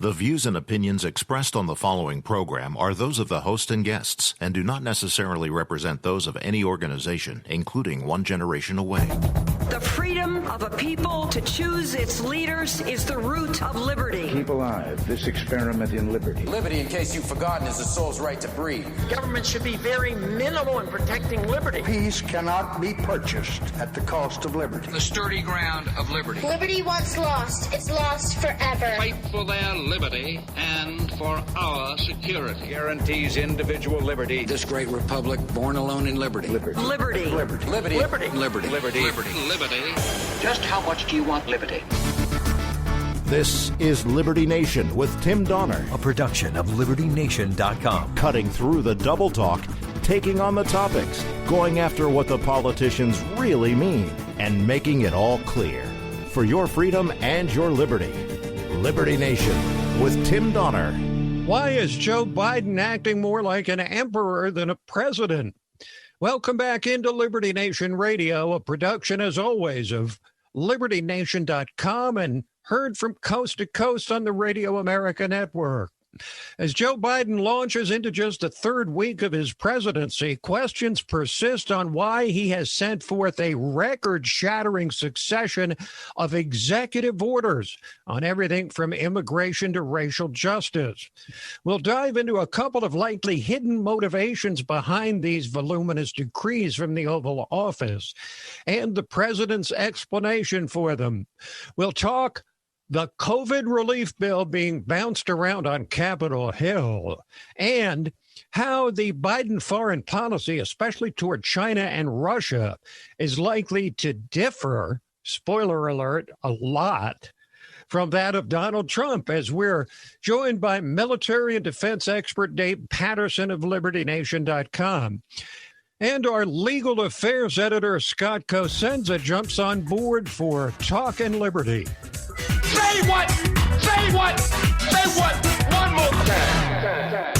The views and opinions expressed on the following program are those of the host and guests and do not necessarily represent those of any organization, including One Generation Away. The freedom of a people to choose its leaders is the root of liberty. Keep alive this experiment in liberty. Liberty, in case you've forgotten, is the soul's right to breathe. Government should be very minimal in protecting liberty. Peace cannot be purchased at the cost of liberty. The sturdy ground of liberty. Liberty once lost is lost forever. Fight for their liberty and for our security. Guarantees individual liberty. This great republic, born alone in liberty. Liberty. Liberty. Liberty. Liberty. Liberty. Liberty. Liberty. Liberty. Just how much do you want liberty? This is Liberty Nation with Tim Donner, a production of LibertyNation.com. Cutting through the double talk, taking on the topics, going after what the politicians really mean, and making it all clear. For your freedom and your liberty. Liberty Nation with Tim Donner. Why is Joe Biden acting more like an emperor than a president? Welcome back into Liberty Nation Radio, a production, as always, of LibertyNation.com and heard from coast to coast on the Radio America Network. As Joe Biden launches into just the third week of his presidency, questions persist on why he has sent forth a record-shattering succession of executive orders on everything from immigration to racial justice. We'll dive into a couple of likely hidden motivations behind these voluminous decrees from the Oval Office and the president's explanation for them. We'll talk the COVID relief bill being bounced around on Capitol Hill, and how the Biden foreign policy, especially toward China and Russia, is likely to differ, spoiler alert, a lot from that of Donald Trump, as we're joined by military and defense expert Dave Patterson of LibertyNation.com. And our legal affairs editor, Scott Cosenza, jumps on board for Talkin' Liberty. Say what? Say what? Say what? One more time.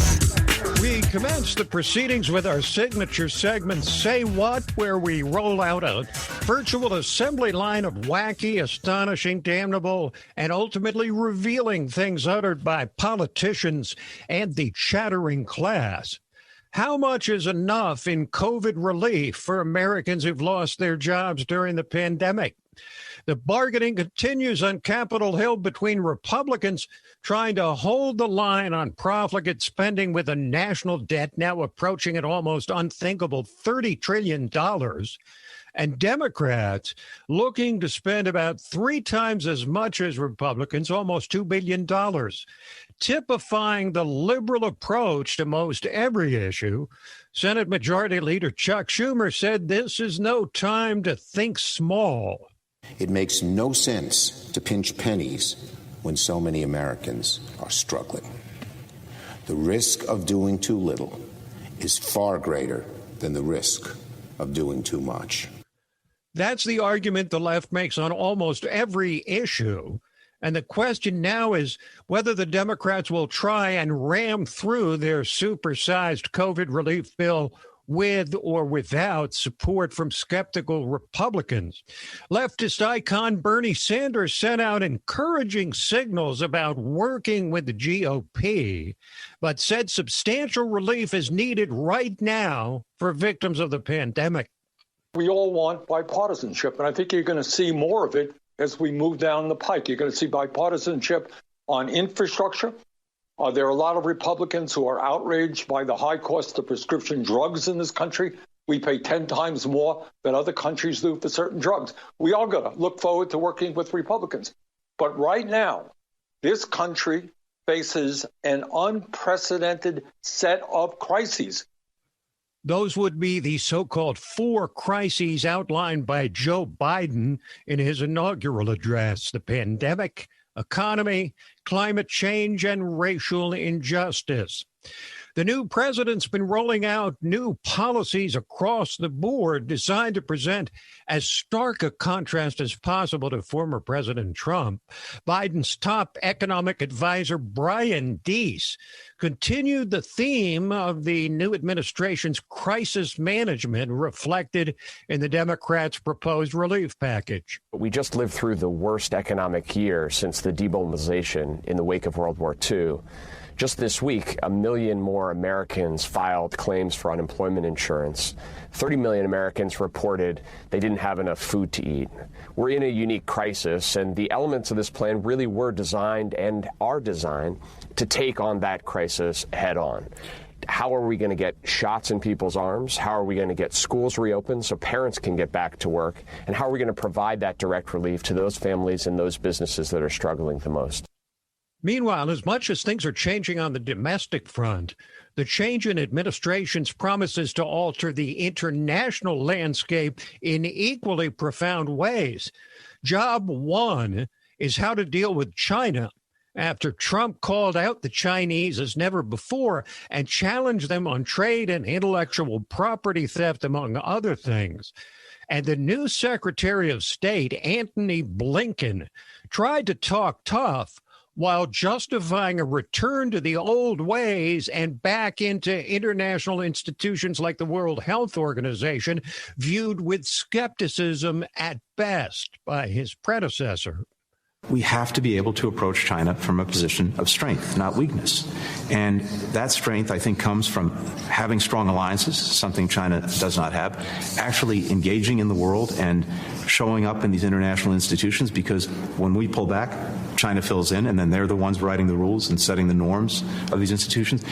We commence the proceedings with our signature segment, Say What?, where we roll out a virtual assembly line of wacky, astonishing, damnable, and ultimately revealing things uttered by politicians and the chattering class. How much is enough in COVID relief for Americans who've lost their jobs during the pandemic? The bargaining continues on Capitol Hill between Republicans trying to hold the line on profligate spending with a national debt now approaching an almost unthinkable $30 trillion, and Democrats looking to spend about 3 times as much as Republicans, almost $2 billion, typifying the liberal approach to most every issue. Senate Majority Leader Chuck Schumer said this is no time to think small. It makes no sense to pinch pennies when so many Americans are struggling. The risk of doing too little is far greater than the risk of doing too much. That's the argument the left makes on almost every issue. And the question now is whether the Democrats will try and ram through their supersized COVID relief bill with or without support from skeptical Republicans. Leftist icon Bernie Sanders sent out encouraging signals about working with the GOP, but said substantial relief is needed right now for victims of the pandemic. We all want bipartisanship, and I think you're going to see more of it as we move down the pike. You're going to see bipartisanship on infrastructure. There are a lot of Republicans who are outraged by the high cost of prescription drugs in this country. We pay 10 times more than other countries do for certain drugs. We are going to look forward to working with Republicans. But right now, this country faces an unprecedented set of crises. Those would be the so-called 4 crises outlined by Joe Biden in his inaugural address: the pandemic, economy, climate change, and racial injustice. The new president's been rolling out new policies across the board designed to present as stark a contrast as possible to former President Trump. Biden's top economic advisor, Brian Deese, continued the theme of the new administration's crisis management reflected in the Democrats' proposed relief package. We just lived through the worst economic year since the demobilization in the wake of World War II. Just this week, 1 million more Americans filed claims for unemployment insurance. 30 million Americans reported they didn't have enough food to eat. We're in a unique crisis, and the elements of this plan really were designed and are designed to take on that crisis head on. How are we going to get shots in people's arms? How are we going to get schools reopened so parents can get back to work? And how are we going to provide that direct relief to those families and those businesses that are struggling the most? Meanwhile, as much as things are changing on the domestic front, the change in administration's promises to alter the international landscape in equally profound ways. Job one is how to deal with China after Trump called out the Chinese as never before and challenged them on trade and intellectual property theft, among other things. And the new Secretary of State, Antony Blinken, tried to talk tough while justifying a return to the old ways and back into international institutions like the World Health Organization, viewed with skepticism at best by his predecessor. We have to be able to approach China from a position of strength, not weakness. And that strength, I think, comes from having strong alliances, something China does not have, actually engaging in the world and showing up in these international institutions, because when we pull back, China fills in, and then they're the ones writing the rules and setting the norms of these institutions.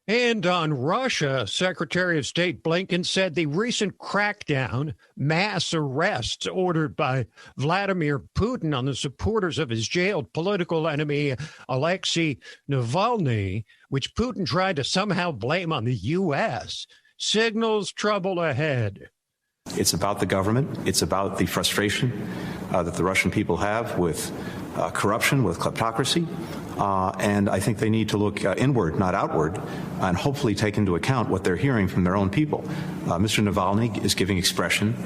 And on Russia, Secretary of State Blinken said the recent crackdown, mass arrests ordered by Vladimir Putin on the supporters of his jailed political enemy, Alexei Navalny, which Putin tried to somehow blame on the U.S., signals trouble ahead. It's about the government. It's about the frustration that the Russian people have with corruption, with kleptocracy. And I think they need to look inward, not outward, and hopefully take into account what they're hearing from their own people. Mr. Navalny is giving expression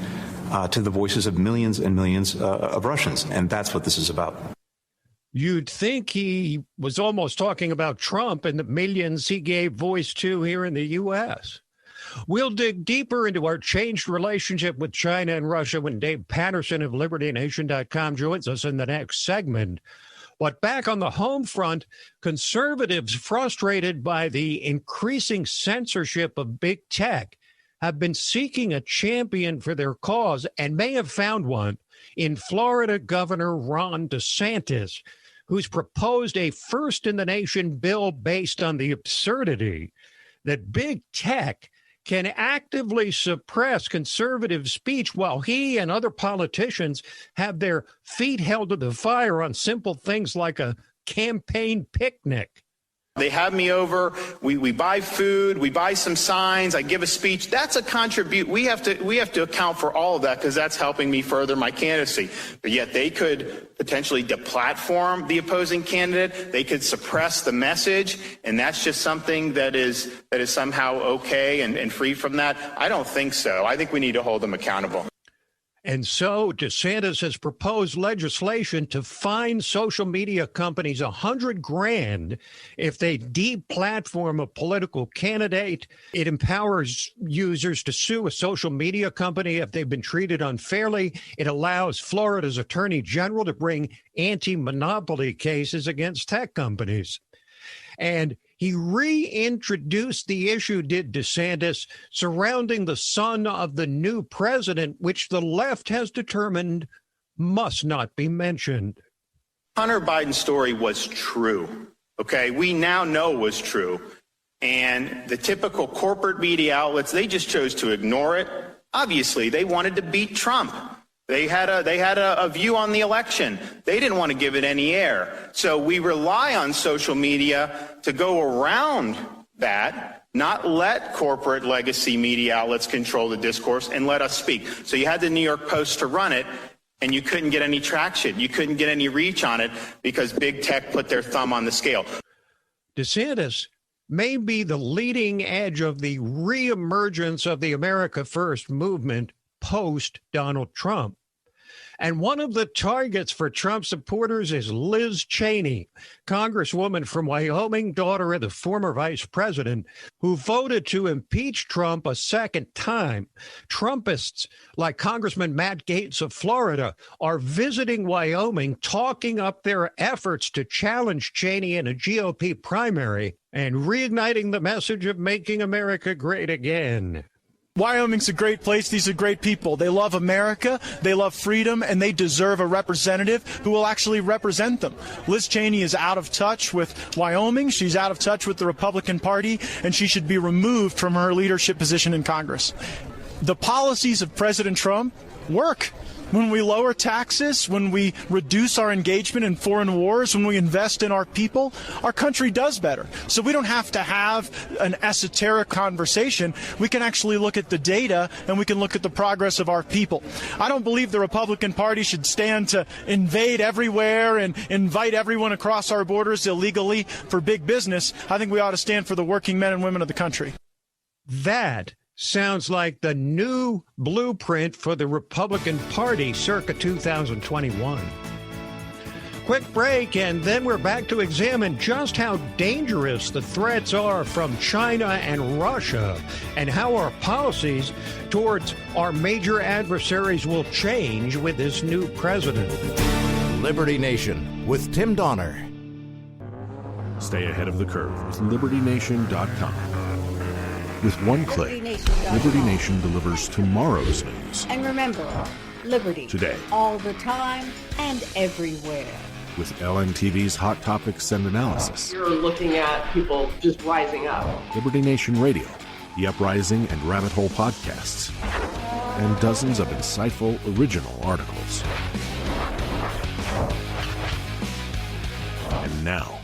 to the voices of millions and millions of Russians, and that's what this is about. You'd think he was almost talking about Trump and the millions he gave voice to here in the U.S. We'll dig deeper into our changed relationship with China and Russia when Dave Patterson of LibertyNation.com joins us in the next segment. But back on the home front, conservatives frustrated by the increasing censorship of big tech have been seeking a champion for their cause and may have found one in Florida Governor Ron DeSantis, who's proposed a first-in-the-nation bill based on the absurdity that big tech can actively suppress conservative speech while he and other politicians have their feet held to the fire on simple things like a campaign picnic. They have me over, we buy food, we buy some signs, I give a speech. That's a contribute. We have to account for all of that because that's helping me further my candidacy. But yet they could potentially deplatform the opposing candidate. They could suppress the message, and that's just something that is somehow okay and free from that. I don't think so. I think we need to hold them accountable. And so DeSantis has proposed legislation to fine social media companies $100,000 if they deplatform a political candidate. It empowers users to sue a social media company if they've been treated unfairly. It allows Florida's Attorney General to bring anti-monopoly cases against tech companies. And he reintroduced the issue, did DeSantis, surrounding the son of the new president, which the left has determined must not be mentioned. Hunter Biden's story was true. Okay, we now know was true. And the typical corporate media outlets, they just chose to ignore it. Obviously, they wanted to beat Trump. They had a view on the election. They didn't want to give it any air. So we rely on social media to go around that, not let corporate legacy media outlets control the discourse and let us speak. So you had the New York Post to run it, and you couldn't get any traction. You couldn't get any reach on it because big tech put their thumb on the scale. DeSantis may be the leading edge of the reemergence of the America First movement post-Donald Trump. And one of the targets for Trump supporters is Liz Cheney, Congresswoman from Wyoming, daughter of the former vice president, who voted to impeach Trump a second time. Trumpists like Congressman Matt Gaetz of Florida are visiting Wyoming, talking up their efforts to challenge Cheney in a GOP primary and reigniting the message of making America great again. Wyoming's a great place. These are great people. They love America, they love freedom, and they deserve a representative who will actually represent them. Liz Cheney is out of touch with Wyoming. She's out of touch with the Republican Party, and she should be removed from her leadership position in Congress. The policies of President Trump work. When we lower taxes, when we reduce our engagement in foreign wars, when we invest in our people, our country does better. So we don't have to have an esoteric conversation. We can actually look at the data and we can look at the progress of our people. I don't believe the Republican Party should stand to invade everywhere and invite everyone across our borders illegally for big business. I think we ought to stand for the working men and women of the country. That sounds like the new blueprint for the Republican Party circa 2021. Quick break, and then we're back to examine just how dangerous the threats are from China and Russia and how our policies towards our major adversaries will change with this new president. Liberty Nation with Tim Donner. Stay ahead of the curve with LibertyNation.com. With one click, Liberty Nation delivers tomorrow's news. And remember, liberty. Today. All the time and everywhere. With LNTV's Hot Topics and Analysis. You're looking at people just rising up. Liberty Nation Radio, The Uprising and Rabbit Hole podcasts. And dozens of insightful original articles. And now,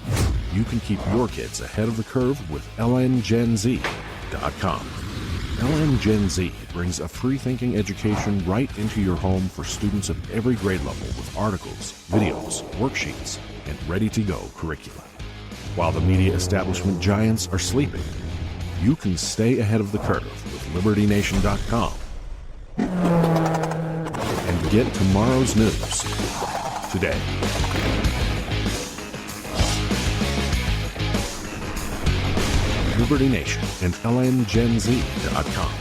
you can keep your kids ahead of the curve with LNGenZ.com. LN Gen Z brings a free-thinking education right into your home for students of every grade level with articles, videos, worksheets, and ready-to-go curricula. While the media establishment giants are sleeping, you can stay ahead of the curve with LibertyNation.com and get tomorrow's news today. Liberty Nation and LNGenZ.com.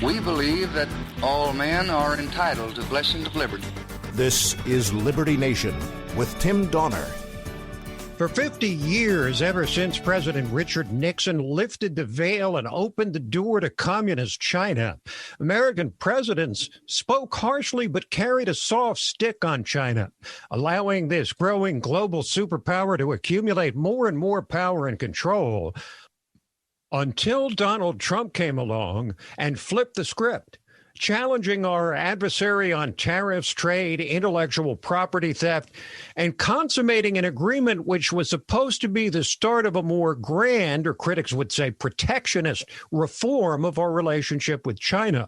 We believe that all men are entitled to blessings of liberty. This is Liberty Nation with Tim Donner. For 50 years, ever since President Richard Nixon lifted the veil and opened the door to communist China, American presidents spoke harshly but carried a soft stick on China, allowing this growing global superpower to accumulate more and more power and control until Donald Trump came along and flipped the script, challenging our adversary on tariffs, trade, intellectual property theft, and consummating an agreement which was supposed to be the start of a more grand, or critics would say protectionist, reform of our relationship with China.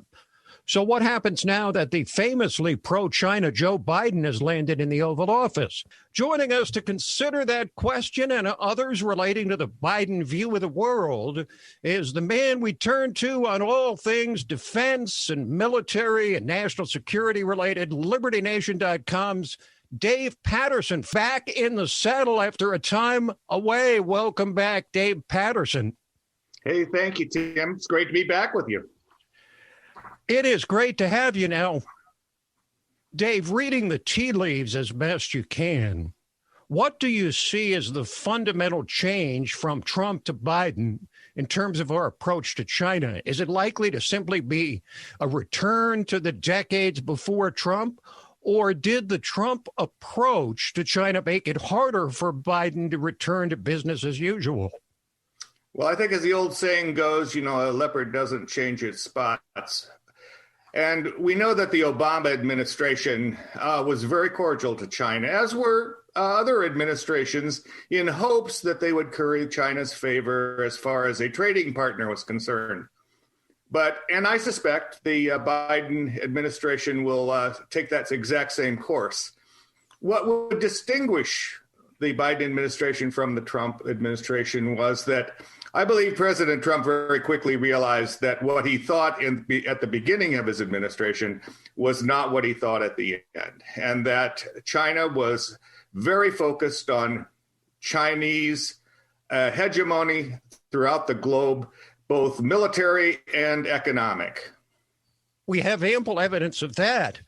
So what happens now that the famously pro-China Joe Biden has landed in the Oval Office? Joining us to consider that question and others relating to the Biden view of the world is the man we turn to on all things defense and military and national security related, LibertyNation.com's Dave Patterson, back in the saddle after a time away. Welcome back, Dave Patterson. Hey, thank you, Tim. It's great to be back with you. It is great to have you now. Dave, reading the tea leaves as best you can, what do you see as the fundamental change from Trump to Biden in terms of our approach to China? Is it likely to simply be a return to the decades before Trump? Or did the Trump approach to China make it harder for Biden to return to business as usual? Well, I think as the old saying goes, a leopard doesn't change its spots. And we know that the Obama administration was very cordial to China, as were other administrations in hopes that they would curry China's favor as far as a trading partner was concerned. And I suspect the Biden administration will take that exact same course. What would distinguish the Biden administration from the Trump administration was that I believe President Trump very quickly realized that what he thought at the beginning of his administration was not what he thought at the end, and that China was very focused on Chinese hegemony throughout the globe, both military and economic. We have ample evidence of that.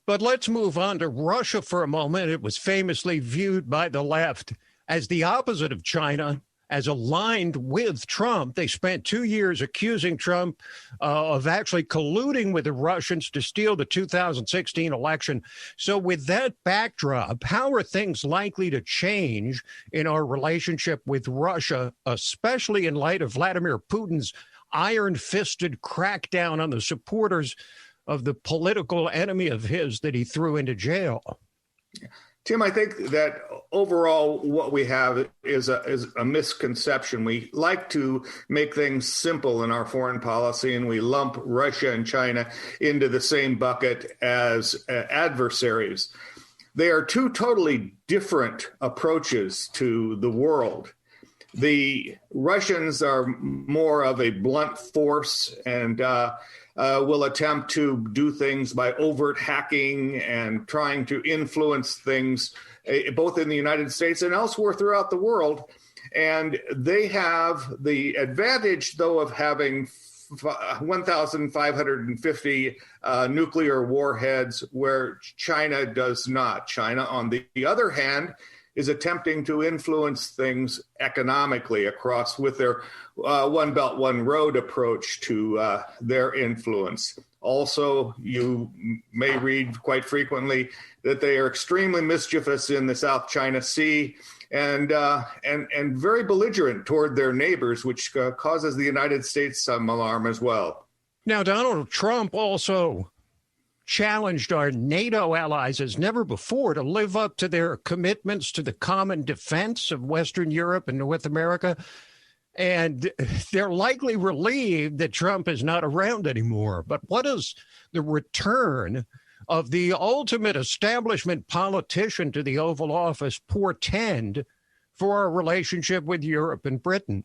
But let's move on to Russia for a moment. It was famously viewed by the left as the opposite of China, as aligned with Trump. They spent 2 years accusing Trump of actually colluding with the Russians to steal the 2016 election. So with that backdrop, how are things likely to change in our relationship with Russia, especially in light of Vladimir Putin's iron-fisted crackdown on the supporters of the political enemy of his that he threw into jail? Tim, I think that overall what we have is a misconception. We like to make things simple in our foreign policy, and we lump Russia and China into the same bucket as adversaries. They are two totally different approaches to the world. The Russians are more of a blunt force and will attempt to do things by overt hacking and trying to influence things both in the United States and elsewhere throughout the world. And they have the advantage, though, of having 1,550 nuclear warheads, where China does not. China, on the other hand, is attempting to influence things economically across with their One Belt, One Road approach to their influence. Also, you may read quite frequently that they are extremely mischievous in the South China Sea and very belligerent toward their neighbors, which causes the United States some alarm as well. Now, Donald Trump also challenged our NATO allies as never before to live up to their commitments to the common defense of Western Europe and North America. And they're likely relieved that Trump is not around anymore. But what does the return of the ultimate establishment politician to the Oval Office portend for our relationship with Europe and Britain?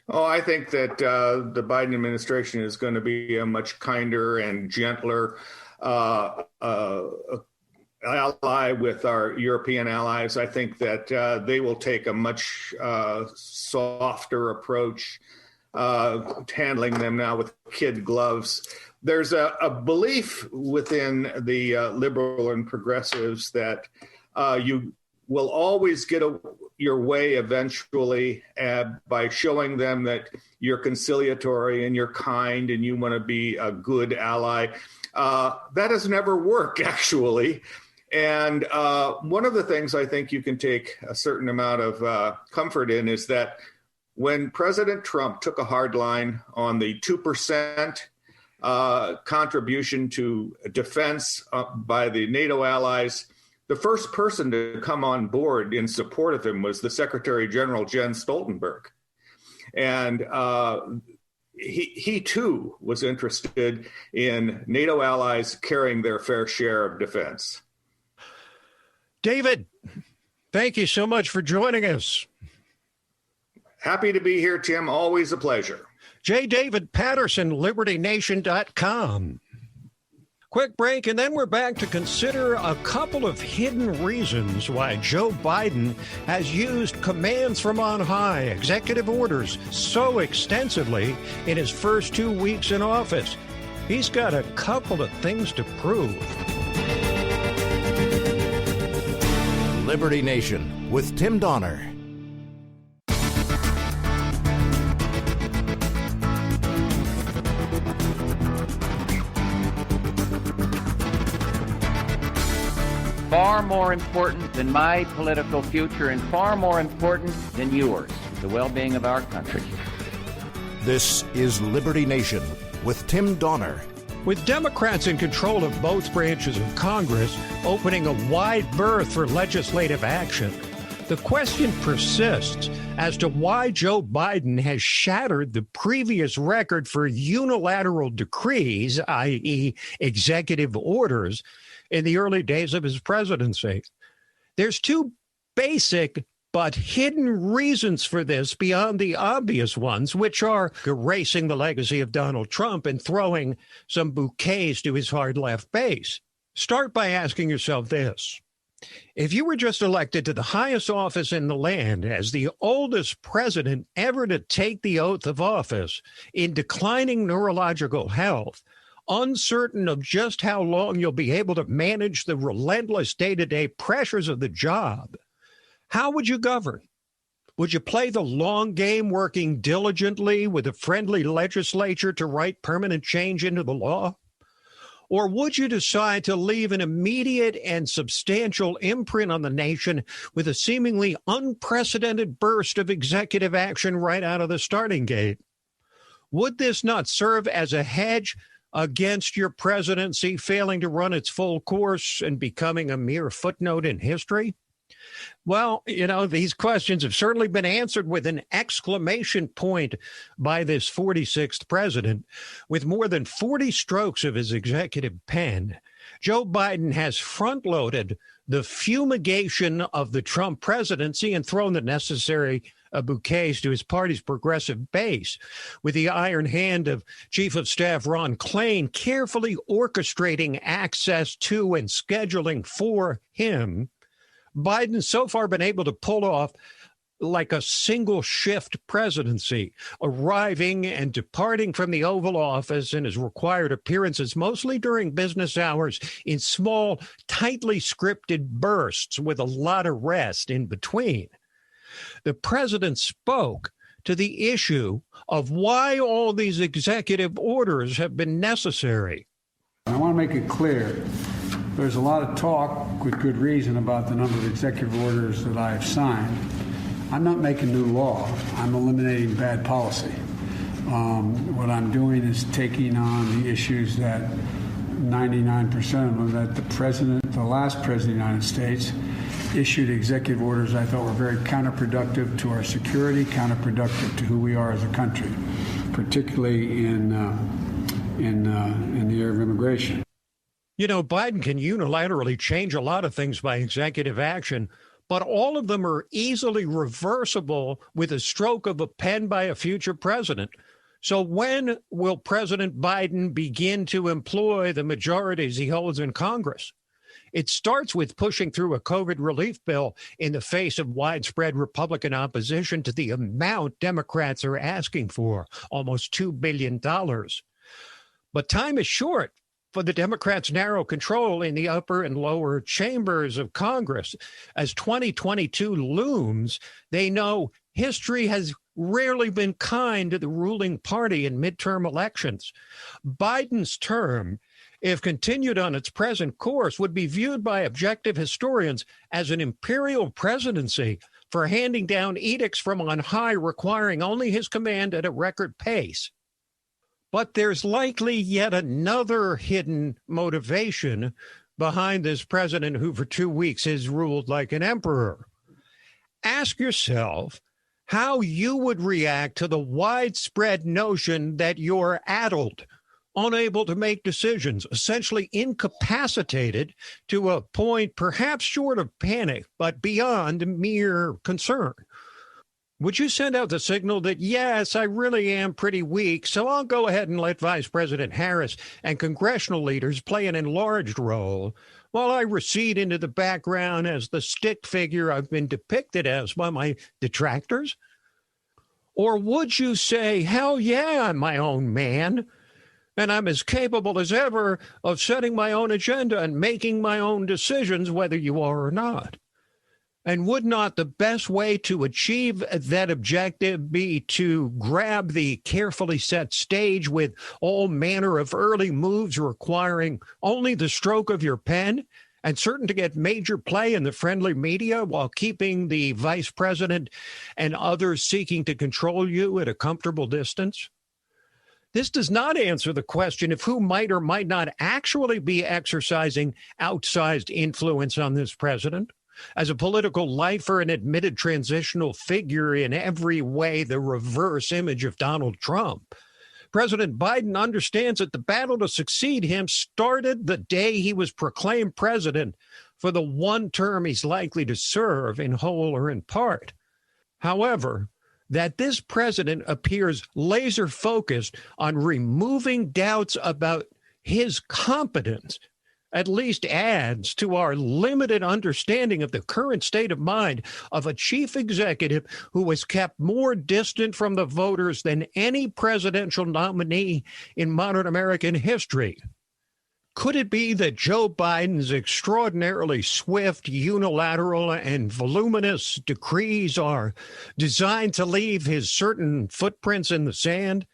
Oh, I think that the Biden administration is going to be a much kinder and gentler ally with our European allies. I think that they will take a much softer approach, handling them now with kid gloves. There's a belief within the liberal and progressives that you will always get your way eventually by showing them that you're conciliatory and you're kind and you want to be a good ally. That has never worked, actually. And one of the things I think you can take a certain amount of comfort in is that when President Trump took a hard line on the 2% contribution to defense by the NATO allies, the first person to come on board in support of him was the Secretary General, Jens Stoltenberg. And he too was interested in NATO allies carrying their fair share of defense. David, thank you so much for joining us. Happy to be here, Tim. Always a pleasure. J. David Patterson, LibertyNation.com. Quick break, and then we're back to consider a couple of hidden reasons why Joe Biden has used commands from on high, executive orders, so extensively in his first 2 weeks in office. He's got a couple of things to prove. Liberty Nation with Tim Donner. Far more important than my political future and far more important than yours, the well-being of our country. This is Liberty Nation with Tim Donner. With Democrats in control of both branches of Congress, opening a wide berth for legislative action, the question persists as to why Joe Biden has shattered the previous record for unilateral decrees, i.e., executive orders, in the early days of his presidency. There's two basic but hidden reasons for this beyond the obvious ones, which are erasing the legacy of Donald Trump and throwing some bouquets to his hard left base. Start by asking yourself this. If you were just elected to the highest office in the land as the oldest president ever to take the oath of office in declining neurological health, uncertain of just how long you'll be able to manage the relentless day-to-day pressures of the job, how would you govern? Would you play the long game, working diligently with a friendly legislature to write permanent change into the law? Or would you decide to leave an immediate and substantial imprint on the nation with a seemingly unprecedented burst of executive action right out of the starting gate? Would this not serve as a hedge against your presidency failing to run its full course and becoming a mere footnote in history? Well, these questions have certainly been answered with an exclamation point by this 46th president. With more than 40 strokes of his executive pen, Joe Biden has front-loaded the fumigation of the Trump presidency and thrown the necessary bouquets to his party's progressive base, with the iron hand of Chief of Staff Ron Klain carefully orchestrating access to and scheduling for him. Biden's so far been able to pull off like a single shift presidency, arriving and departing from the Oval Office in his required appearances, mostly during business hours, in small, tightly scripted bursts with a lot of rest in between. The president spoke to the issue of why all these executive orders have been necessary. I want to make it clear. There's a lot of talk, with good reason, about the number of executive orders that I have signed. I'm not making new law. I'm eliminating bad policy. What I'm doing is taking on the issues that 99% of them, that the last president of the United States, issued executive orders I thought were very counterproductive to our security, counterproductive to who we are as a country, particularly in the area of immigration. Biden can unilaterally change a lot of things by executive action, but all of them are easily reversible with a stroke of a pen by a future president. So when will President Biden begin to employ the majorities he holds in Congress? It starts with pushing through a COVID relief bill in the face of widespread Republican opposition to the amount Democrats are asking for, almost $2 billion. But time is short for the Democrats' narrow control in the upper and lower chambers of Congress. As 2022 looms, they know history has rarely been kind to the ruling party in midterm elections. Biden's term, if continued on its present course, would be viewed by objective historians as an imperial presidency for handing down edicts from on high requiring only his command at a record pace. But there's likely yet another hidden motivation behind this president who for 2 weeks has ruled like an emperor. Ask yourself how you would react to the widespread notion that you're addled, unable to make decisions, essentially incapacitated to a point perhaps short of panic, but beyond mere concern. Would you send out the signal that, yes, I really am pretty weak, so I'll go ahead and let Vice President Harris and congressional leaders play an enlarged role while I recede into the background as the stick figure I've been depicted as by my detractors? Or would you say, hell yeah, I'm my own man, and I'm as capable as ever of setting my own agenda and making my own decisions, whether you are or not? And would not the best way to achieve that objective be to grab the carefully set stage with all manner of early moves requiring only the stroke of your pen and certain to get major play in the friendly media while keeping the vice president and others seeking to control you at a comfortable distance? This does not answer the question of who might or might not actually be exercising outsized influence on this president. As a political lifer and admitted transitional figure in every way, the reverse image of Donald Trump, President Biden understands that the battle to succeed him started the day he was proclaimed president for the one term he's likely to serve in whole or in part. However, that this president appears laser focused on removing doubts about his competence at least adds to our limited understanding of the current state of mind of a chief executive who was kept more distant from the voters than any presidential nominee in modern American history. Could it be that Joe Biden's extraordinarily swift, unilateral, and voluminous decrees are designed to leave his certain footprints in the sand,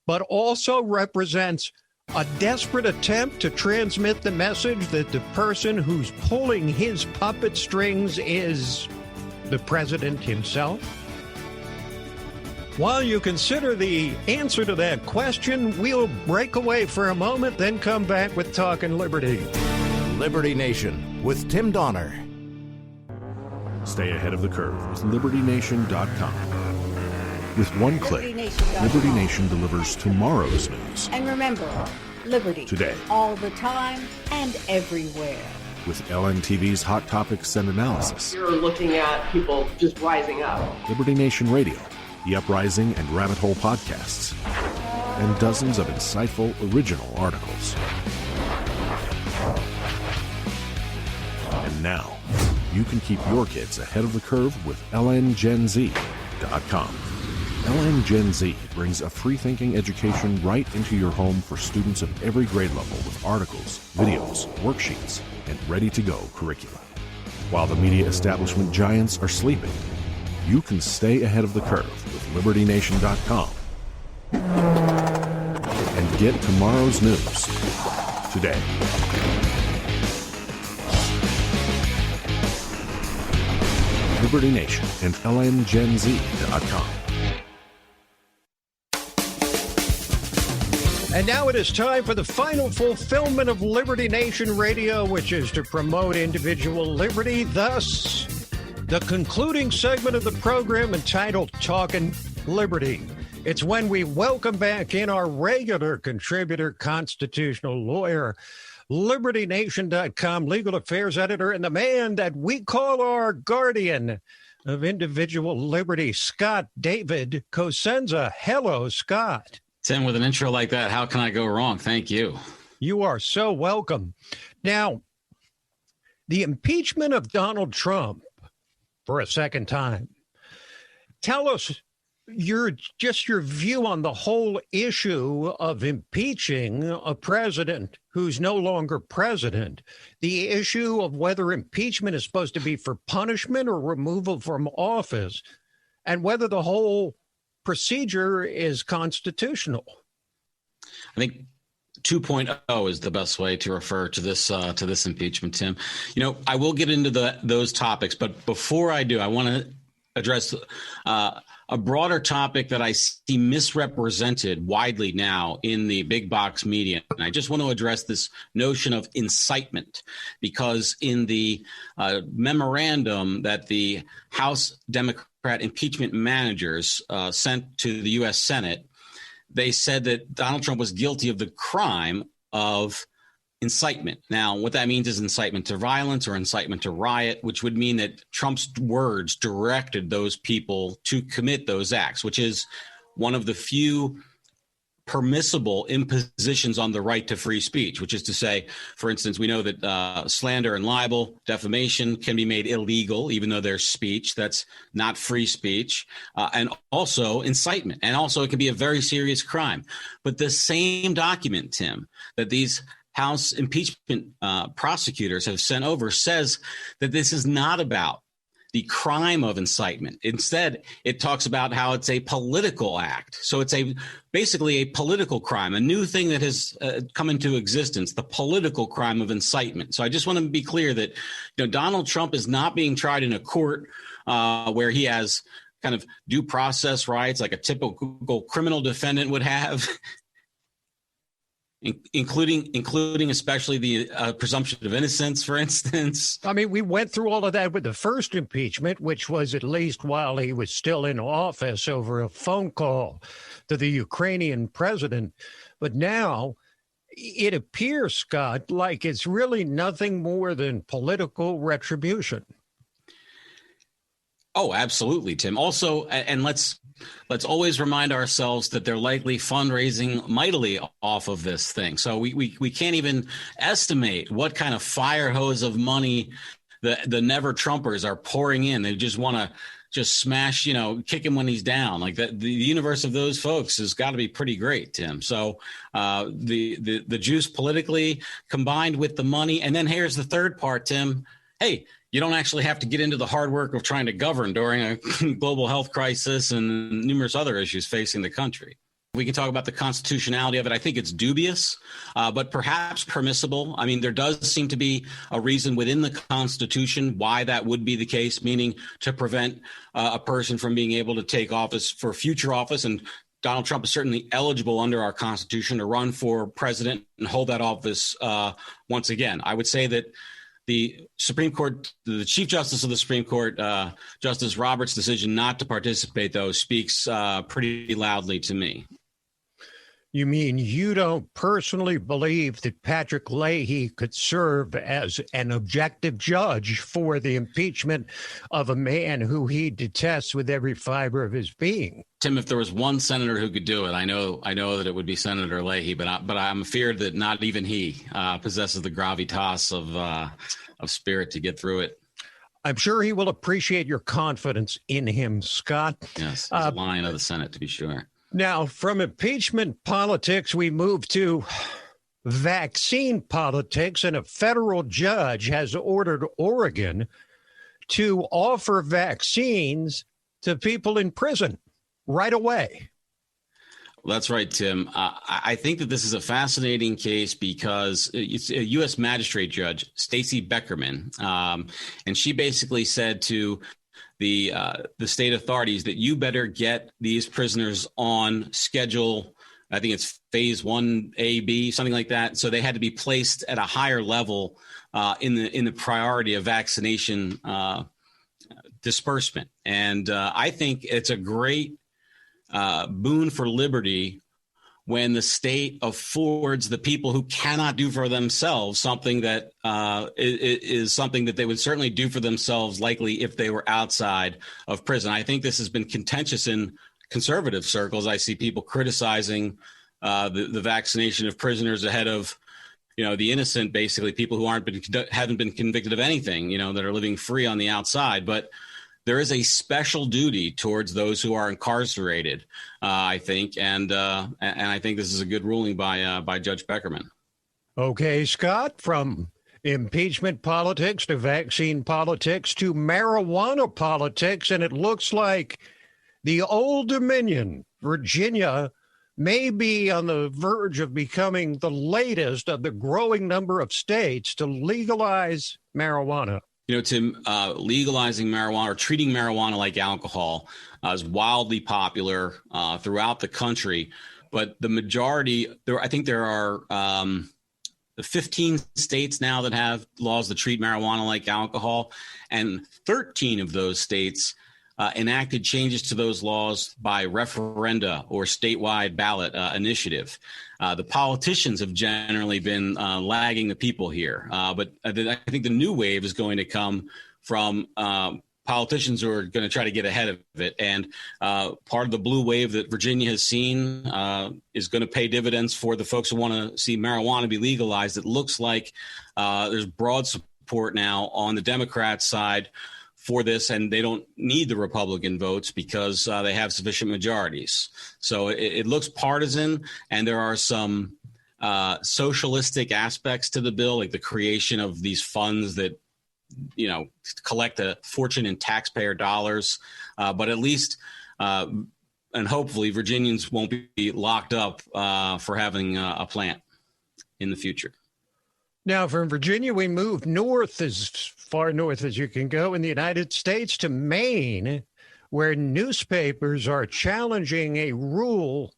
but also represents a desperate attempt to transmit the message that the person who's pulling his puppet strings is the president himself? While you consider the answer to that question, we'll break away for a moment, then come back with Talkin' Liberty. Liberty Nation with Tim Donner. Stay ahead of the curve with LibertyNation.com. With one click, Liberty Nation delivers tomorrow's news. And remember, liberty. Today. All the time and everywhere. With LNTV's Hot Topics and Analysis. You're looking at people just rising up. Liberty Nation Radio, The Uprising and Rabbit Hole podcasts, and dozens of insightful original articles. And now, you can keep your kids ahead of the curve with LNGenZ.com. LN Gen Z brings a free-thinking education right into your home for students of every grade level with articles, videos, worksheets, and ready-to-go curricula. While the media establishment giants are sleeping, you can stay ahead of the curve with LibertyNation.com and get tomorrow's news today. Liberty Nation and LNGenZ.com. And now it is time for the final fulfillment of Liberty Nation Radio, which is to promote individual liberty. Thus, the concluding segment of the program entitled Talkin' Liberty. It's when we welcome back in our regular contributor, constitutional lawyer, LibertyNation.com legal affairs editor, and the man that we call our guardian of individual liberty, Scott David Cosenza. Hello, Scott. Tim, with an intro like that, how can I go wrong? Thank you. You are so welcome. Now, the impeachment of Donald Trump for a second time. Tell us your view on the whole issue of impeaching a president who's no longer president, the issue of whether impeachment is supposed to be for punishment or removal from office, and whether the whole procedure is constitutional. I think 2.0 is the best way to refer to this impeachment, Tim. You know, I will get into those topics, but before I do, I want to address a broader topic that I see misrepresented widely now in the big box media. And I just want to address this notion of incitement, because in the memorandum that the House Democrat impeachment managers sent to the U.S. Senate, they said that Donald Trump was guilty of the crime of incitement. Now, what that means is incitement to violence or incitement to riot, which would mean that Trump's words directed those people to commit those acts, which is one of the few permissible impositions on the right to free speech, which is to say, for instance, we know that slander and libel, defamation can be made illegal, even though there's speech. That's not free speech. And also incitement. And also it can be a very serious crime. But the same document, Tim, that these House impeachment prosecutors have sent over says that this is not about the crime of incitement. Instead, it talks about how it's a political act. So it's basically a political crime, a new thing that has come into existence, the political crime of incitement. So I just want to be clear that Donald Trump is not being tried in a court where he has kind of due process rights like a typical criminal defendant would have. including especially the presumption of innocence, for instance. I mean, we went through all of that with the first impeachment, which was at least while he was still in office over a phone call to the Ukrainian president. But now it appears, Scott, like it's really nothing more than political retribution. Oh, absolutely, Tim. Also, and let's always remind ourselves that they're likely fundraising mightily off of this thing. So we can't even estimate what kind of fire hose of money the never Trumpers are pouring in. They just want to just smash, kick him when he's down. Like that, the universe of those folks has got to be pretty great, Tim. So the juice politically combined with the money. And then here's the third part, Tim. Hey, you don't actually have to get into the hard work of trying to govern during a global health crisis and numerous other issues facing the country. We can talk about the constitutionality of it. I think it's dubious, but perhaps permissible. I mean, there does seem to be a reason within the Constitution why that would be the case, meaning to prevent a person from being able to take office for future office. And Donald Trump is certainly eligible under our Constitution to run for president and hold that office once again. I would say that the Supreme Court, the Chief Justice of the Supreme Court, Justice Roberts' decision not to participate, though, speaks pretty loudly to me. You mean you don't personally believe that Patrick Leahy could serve as an objective judge for the impeachment of a man who he detests with every fiber of his being? Tim, if there was one senator who could do it, I know that it would be Senator Leahy, but I'm feared that not even he possesses the gravitas of spirit to get through it. I'm sure he will appreciate your confidence in him, Scott. Yes, he's a lion of the Senate, to be sure. Now, from impeachment politics, we move to vaccine politics, and a federal judge has ordered Oregon to offer vaccines to people in prison right away. That's right, Tim. I think that this is a fascinating case because it's a U.S. magistrate judge, Stacey Beckerman, and she basically said to the state authorities that you better get these prisoners on schedule. I think it's phase 1A, something like that. So they had to be placed at a higher level in the priority of vaccination disbursement. And I think it's a great boon for liberty when the state affords the people who cannot do for themselves something that is something that they would certainly do for themselves, likely if they were outside of prison. I think this has been contentious in conservative circles. I see people criticizing the vaccination of prisoners ahead of, the innocent, basically people who haven't been convicted of anything, that are living free on the outside. But there is a special duty towards those who are incarcerated, I think, and I think this is a good ruling by Judge Beckerman. Okay, Scott, from impeachment politics to vaccine politics to marijuana politics, and it looks like the Old Dominion, Virginia, may be on the verge of becoming the latest of the growing number of states to legalize marijuana. Tim, legalizing marijuana or treating marijuana like alcohol is wildly popular throughout the country. But the majority, I think there are 15 states now that have laws that treat marijuana like alcohol, and 13 of those states enacted changes to those laws by referenda or statewide ballot initiative. The politicians have generally been lagging the people here. But I think the new wave is going to come from politicians who are going to try to get ahead of it. And part of the blue wave that Virginia has seen is going to pay dividends for the folks who want to see marijuana be legalized. It looks like there's broad support now on the Democrat side for this, and they don't need the Republican votes because they have sufficient majorities. So it looks partisan, and there are some socialistic aspects to the bill, like the creation of these funds that, collect a fortune in taxpayer dollars. But at least, and hopefully, Virginians won't be locked up for having a plant in the future. Now, from Virginia, we move north, as far north as you can go in the United States, to Maine, where newspapers are challenging a rule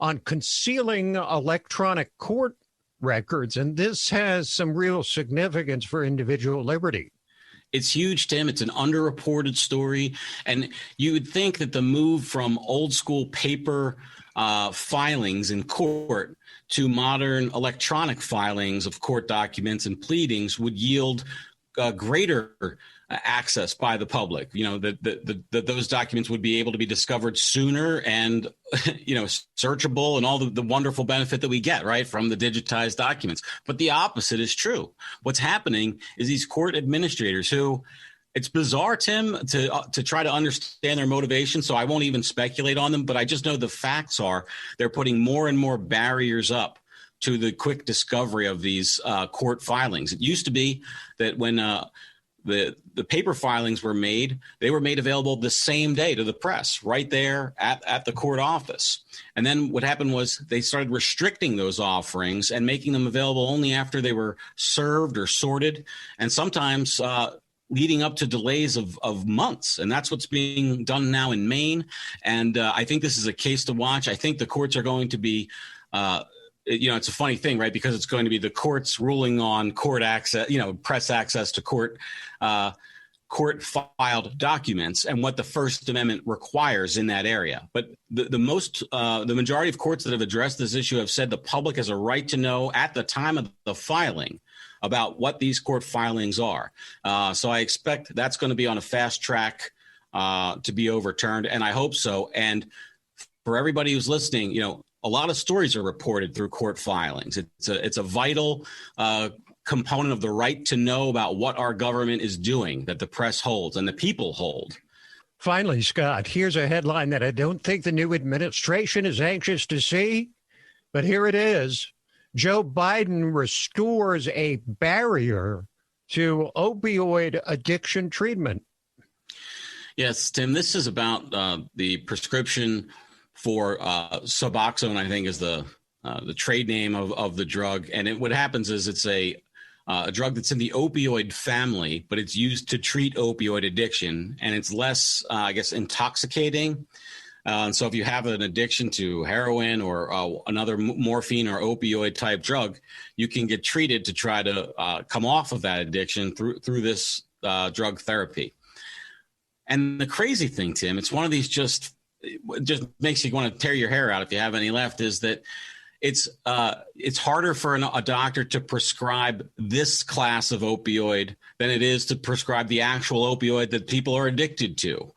on concealing electronic court records, and this has some real significance for individual liberty. It's huge, Tim. It's an underreported story. And you would think that the move from old school paper filings in court to modern electronic filings of court documents and pleadings would yield greater access by the public, that those documents would be able to be discovered sooner and, searchable and all the wonderful benefit that we get, right, from the digitized documents. But the opposite is true. What's happening is these court administrators who, it's bizarre, Tim, to try to understand their motivation, so I won't even speculate on them, but I just know the facts are they're putting more and more barriers up to the quick discovery of these court filings. It used to be that when the paper filings were made, they were made available the same day to the press, right there at the court office. And then what happened was they started restricting those offerings and making them available only after they were served or sorted, and sometimes leading up to delays of months. And that's what's being done now in Maine. And I think this is a case to watch. I think the courts are going to be it's a funny thing, right? Because it's going to be the courts ruling on court access, press access to court filed documents and what the First Amendment requires in that area. But the majority of courts that have addressed this issue have said the public has a right to know at the time of the filing about what these court filings are. So I expect that's going to be on a fast track to be overturned, and I hope so. And for everybody who's listening, a lot of stories are reported through court filings. It's a vital component of the right to know about what our government is doing that the press holds and the people hold. Finally, Scott, here's a headline that I don't think the new administration is anxious to see, but here it is. Joe Biden restores a barrier to opioid addiction treatment. Yes, Tim, this is about the prescription for Suboxone, I think is the trade name of the drug. And what happens is it's a drug that's in the opioid family, but it's used to treat opioid addiction. And it's less, intoxicating. So if you have an addiction to heroin or another morphine or opioid type drug, you can get treated to try to come off of that addiction through this drug therapy. And the crazy thing, Tim, it's one of these it just makes you want to tear your hair out if you have any left, is that it's harder for a doctor to prescribe this class of opioid than it is to prescribe the actual opioid that people are addicted to.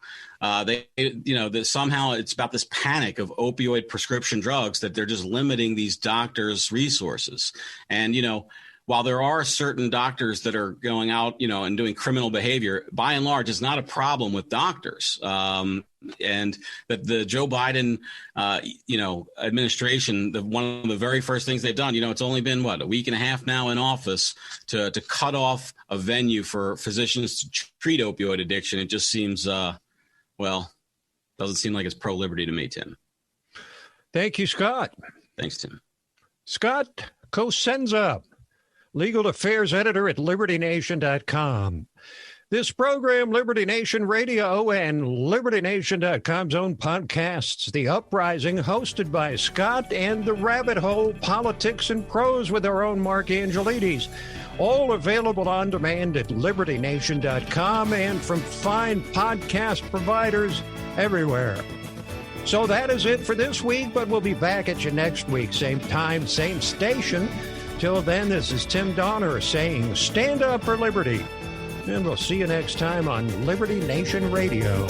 Somehow it's about this panic of opioid prescription drugs that they're just limiting these doctors' resources. And, while there are certain doctors that are going out, and doing criminal behavior, by and large, it's not a problem with doctors. And that the Joe Biden, administration, one of the very first things they've done, it's only been, a week and a half now in office to cut off a venue for physicians to treat opioid addiction. It just seems, doesn't seem like it's pro-liberty to me, Tim. Thank you, Scott. Thanks, Tim. Scott Cosenza, Legal Affairs Editor at LibertyNation.com. This program, Liberty Nation Radio and LibertyNation.com's own podcasts, The Uprising, hosted by Scott, and The Rabbit Hole, Politics and Prose with our own Mark Angelides. All available on demand at LibertyNation.com and from fine podcast providers everywhere. So that is it for this week, but we'll be back at you next week. Same time, same station. Till then, this is Tim Donner saying, stand up for liberty. And we'll see you next time on Liberty Nation Radio.